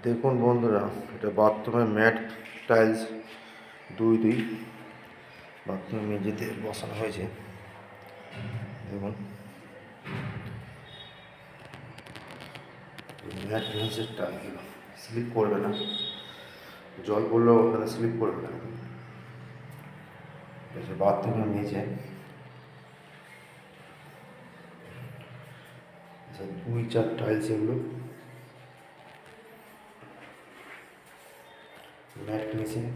দেখুন বন্ধুরা, এটা বাথরুমের ম্যাট টাইলস দুই বাথরুমের মেঝেতে বসানো হয়েছে। দেখুন ম্যাট টাইলসের টাইল স্লিপ করবে না, জল পড়লেও ওখানে স্লিপ করবে না। বাথরুমের মেঝে 2-4 টাইলস, এগুলো ম্যাট মেশিন।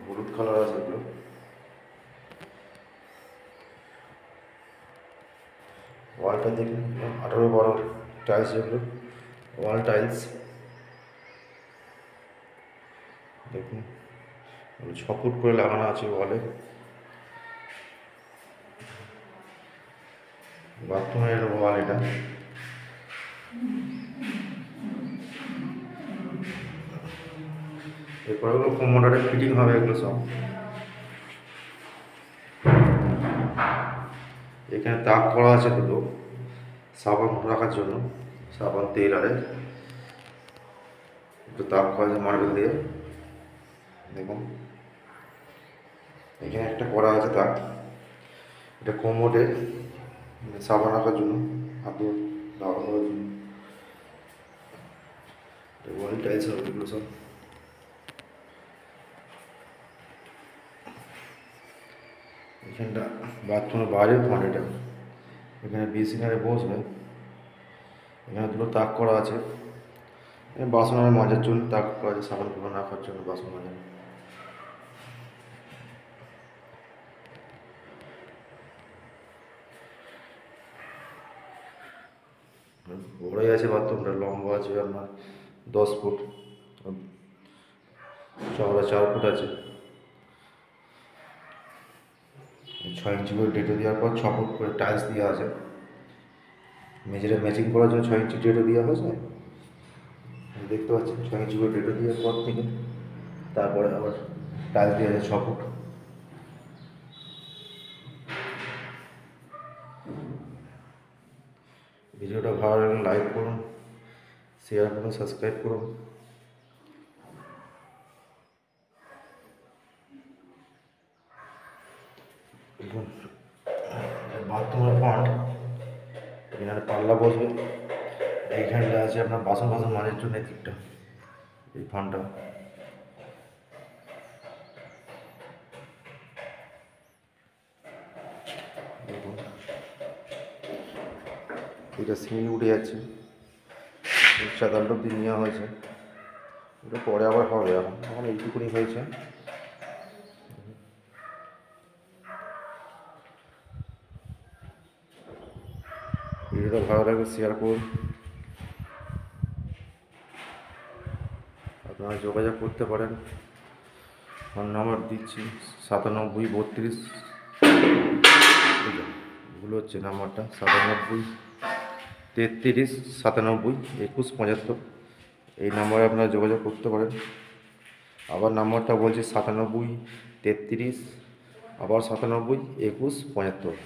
হলুদ কালার আছে এগুলো। ওয়ালটা দেখুন 18-12 টাইলস, যেগুলো ওয়াল টাইলস দেখুন 6 ফুট করে লাগানো আছে ওয়ালে। বাথরুমের ওয়াল এটা। এরপরে ওগুলো কোমোডারে ফিটিং হবে এগুলো সব। এখানে তাক করা আছে দুটো সাবান রাখার জন্য, সাবান তেল আরে একটু তাক করা আছে মার্বেল দিয়ে। দেখুন এখানে একটা করা আছে তাক, এটা কোমোডে সাবান রাখার জন্য, হাতে ব্যবহার করার জন্য। ওয়াল টাইলস হবে এগুলো সব। এখানটা বাথরুমের বাইরের ফান্ড, এটা এখানে বেসিনারে বসবে। এখানে দুটো তাক করা আছে, বাসন মাজার জন্য তাক করা আছে, সাবান ফাবান রাখার জন্য বাসন মাজার। বড়ই আছে বাথরুমটা, লম্বা আছে আপনার 10 ফুট, চওড়া 4 ফুট আছে। 6 ইঞ্চি করে ডেটো দেওয়ার পর 6 ফুট করে টাইলস দেওয়া আছে। মেঝেটা ম্যাচিং করার জন্য 6 ইঞ্চি ডেটো দেওয়া হয়েছে, দেখতে পাচ্ছেন। 6 ইঞ্চি করে ডেটো দেওয়ার পর থেকে তারপরে আবার টাইলস দেওয়া আছে 6 ফুট। ভিডিওটা ভালো লাগলে লাইক করুন, শেয়ার করুন, সাবস্ক্রাইব করুন। বাথরুমের ফান্ড, এখানে পাল্লা বসবে। এইখানটা আছে আপনার বাসন মাজার জন্য দিকটা, এই ফান্ডটা। দেখুন এটা সিঁড়ি উঠে যাচ্ছে, চাতালটা দিয়ে নেওয়া হয়েছে, এটা পরে আবার হবে। এখন এইটুকুনি হয়েছে। ভিডিওটা ভালো লাগলে শেয়ার করুন। আপনারা যোগাযোগ করতে পারেন, ফোন নাম্বার দিচ্ছি 9732 ভুল হচ্ছে নাম্বারটা, 9733 97 21 75। এই নাম্বারে আপনারা যোগাযোগ করতে পারেন। আবার নাম্বারটা বলছি 9733 আবার 97 21 75।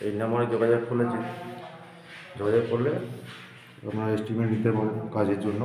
এই নাম্বারে যোগাযোগ করলে আপনারা এস্টিমেট নিতে পারেন কাজের জন্য।